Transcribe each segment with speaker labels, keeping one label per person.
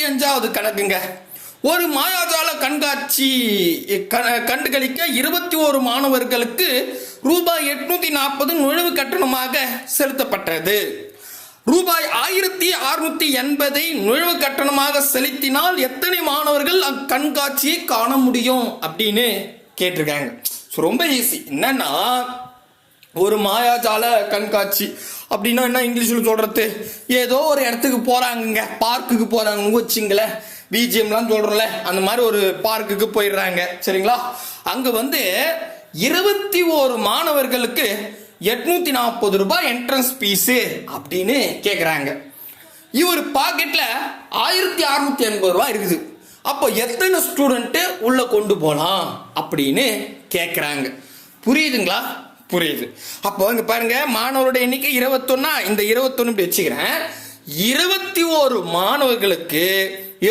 Speaker 1: 25வது கணக்குங்க. ஒரு மாயாஜால கண்காட்சி கண்டுகளிக்க 21 மாணவர்களுக்கு ரூபாய் 840 நுழைவு கட்டணமாக செலுத்தப்பட்டது. ரூபாய் 1680 நுழைவு கட்டணமாக செலுத்தினால் எத்தனை மாணவர்கள் அக்கண்காட்சியை காண முடியும் அப்படின்னு கேட்டிருக்காங்க. ரொம்ப ஈஸி. என்னன்னா, ஒரு மாயாஜால கண்காட்சி அப்படின்னா என்ன இங்கிலீஷில் சொல்றது, ஏதோ ஒரு இடத்துக்கு போறாங்க, பார்க்குக்கு போறாங்கன்னு வச்சுங்களேன், பிஜிஎம்லாம் சொல்றோம்ல, அந்த மாதிரி ஒரு பார்க்குக்கு போயிடுறாங்க. சரிங்களா? அங்க 21 மாணவர்களுக்கு 840 ரூபாய் என்ட்ரன்ஸ் பீஸு அப்படின்னு கேட்குறாங்க. இவர் பாக்கெட்ல 1680 ரூபாய் இருக்குது. அப்போ எத்தனை ஸ்டூடெண்ட் உள்ள கொண்டு போலாம் அப்படின்னு கேட்குறாங்க. புரியுதுங்களா? புரியுது. அப்போ இங்க பாருங்க, மாணவருடைய எண்ணிக்கை 21. இந்த 21 வச்சுக்கிறேன். 21 மாணவர்களுக்கு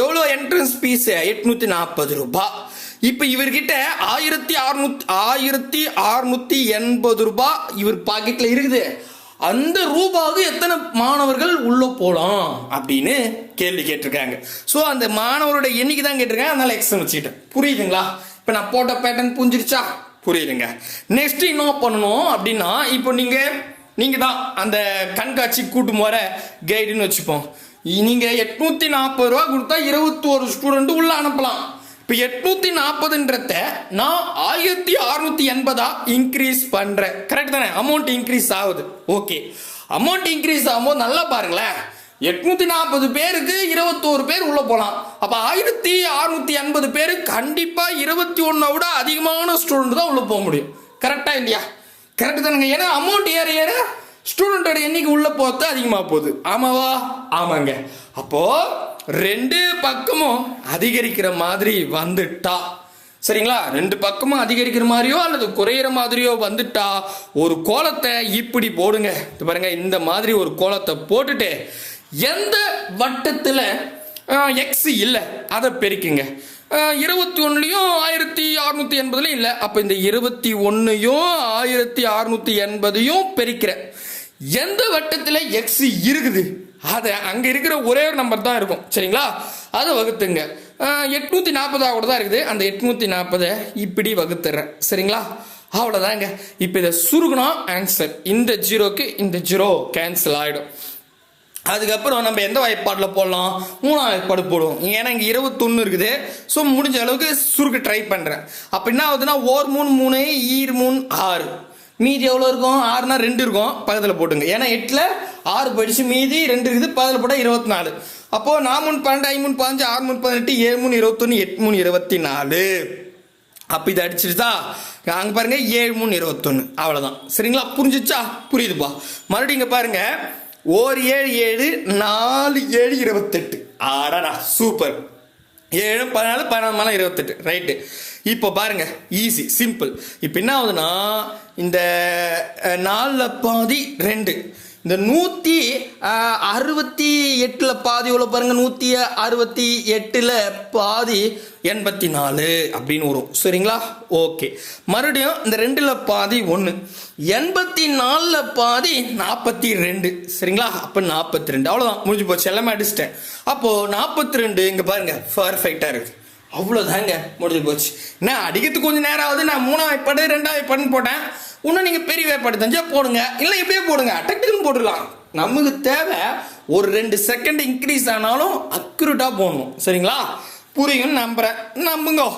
Speaker 1: எவ்வளோ என்ட்ரன்ஸ் பீஸ்? 840 ரூபாய். இப்ப இவர்கிட்ட 1680 ரூபாய் இவர் பாக்கெட்ல இருக்குது. அந்த ரூபாவுக்கு எத்தனை மாணவர்கள் உள்ள போலாம் அப்படின்னு கேள்வி கேட்டிருக்காங்க. ஸோ அந்த மாணவருடைய எண்ணிக்கை தான் கேட்டிருக்காங்க, அதனால எக்ஸ் வச்சுக்கிட்டேன். புரியுதுங்களா? இப்ப நான் போட்ட பேட்டர்ன் புரிஞ்சிருச்சா? புரியுதுங்க. நெக்ஸ்ட் என்ன பண்ணணும் அப்படின்னா, இப்போ நீங்க தான் அந்த கண்காட்சி கூட்டு போற கைடுன்னு வச்சுப்போம். நீங்க 840 ரூபா கொடுத்தா 21 ஸ்டூடெண்ட் உள்ள அனுப்பலாம். இப்போ 840ன்றத நான் 1680 இன்க்ரீஸ் பண்றேன். கரெக்ட் தானே? அமௌண்ட் இன்க்ரீஸ் ஆகுது. ஓகே, அமௌண்ட் இன்க்ரீஸ் ஆகும்போது நல்லா பாருங்களேன், 840 பேருக்கு 21 பேர் உள்ள போலாம். அப்ப 1680 பேரு கண்டிப்பா 21 விட அதிகமான ஸ்டூடெண்ட் தான் உள்ள போக முடியும். கரெக்டா இல்லையா? கரெக்ட் தானுங்க. ஏன்னா அமௌண்ட் ஏற ஏற ஸ்டூடெண்டோட எண்ணிக்கை உள்ள போறது அதிகமா போகுது. ஆமாவா? ஆமாங்க. அப்போ ரெண்டு பக்கமும் அதிகரிக்கிற மாதிரி வந்துட்டா, சரிங்களா, ரெண்டு பக்கமும் அதிகரிக்கிற மாதிரியோ அல்லது குறையிற மாதிரியோ வந்துட்டா ஒரு கோலத்தை இப்படி போடுங்க. பாருங்க, இந்த மாதிரி ஒரு கோலத்தை போட்டுட்டு எந்த வட்டத்துல எக்ஸ் இல்ல அதை பெருக்குங்க. 21லையும் 1680 இல்ல. அப்ப இந்த 21யும் 1680 பெருக்கிறேன். எந்த வட்டத்துல எக்ஸ் இருக்குது அது அங்க இருக்கிற ஒரே ஒரு நம்பர் தான் இருக்கும். சரிங்களா? அதை வகுத்துங்க. 840 கூட தான் இருக்குது. அந்த 840 இப்படி வகுத்துறேன். சரிங்களா? அவ்வளவுதாங்க. இப்ப இதை சுருக்கணும் ஆன்சர். இந்த ஜீரோக்கு இந்த ஜீரோ கேன்சல் ஆயிடும். அதுக்கப்புறம் நம்ம எந்த வாய்ப்பாடில் போடலாம்? 3ஆம் வாய்ப்பாடு போடுவோம். ஏன்னா இங்கே 21 இருக்குது. ஸோ முடிஞ்ச அளவுக்கு சுருக்க ட்ரை பண்ணுறேன். அப்போ என்ன ஆகுதுன்னா, 1 3 3 ஈர் 3 6, மீதி எவ்வளோ இருக்கும்? 6னா 2 இருக்கும், பக்கத்தில் போட்டுங்க. ஏன்னா 8ல் 6 போயிடுச்சு, மீதி 2 இருக்குது, பக்கத்தில் போட்டால் 24. அப்போ 4 3 12 5 3 15 6 3 18 7 3 21 8 3 24. அப்போ இதை அடிச்சிருச்சா? அங்கே பாருங்க 7 3 21. அவ்வளோதான். சரிங்களா? புரிஞ்சிச்சா? புரியுதுப்பா. மறுபடியும் இங்கே பாருங்க, 1 7 7 4 7 28. ஆடாடா சூப்பர். 7 14 14 28. ரைட்டு. இப்போ பாருங்க, ஈஸி சிம்பிள். இப்போ என்ன ஆகுதுன்னா, இந்த 4ல் பாதி 2, இந்த 168ல் பாதி எவ்வளோ பாருங்க, 168ல் பாதி 84 அப்படின்னு வரும். சரிங்களா? ஓகே. மறுபடியும் இந்த 2ல் பாதி 1, 84ல் பாதி 42. சரிங்களா? அப்போ 42. அவ்வளோதான், முடிஞ்சு போச்சு. எல்லாமே அடிச்சிட்டேன். அப்போ 42 இங்கே பாருங்க பர்ஃபெக்டாக இருக்குது. அவ்வளோதாங்க, முடிஞ்சு போச்சு. நான் அடிக்கிறதுக்கு கொஞ்சம் நேரம் ஆகுது. நான் 3ஆம் வாய்ப்பாடு 2ஆம் வாய்ப்பாடுன்னு போட்டேன். இன்னும் நீங்கள் பெரிய வாய்ப்பாடு தெரிஞ்சா போடுங்க, இல்லை இப்படியே போடுங்க, டக்குன்னு போட்டுடலாம். நமக்கு தேவை ஒரு 2 செகண்ட் இன்க்ரீஸ் ஆனாலும் அக்யூரேட்டாக போடணும். சரிங்களா? புரியும் நம்புறேன். நம்புங்க.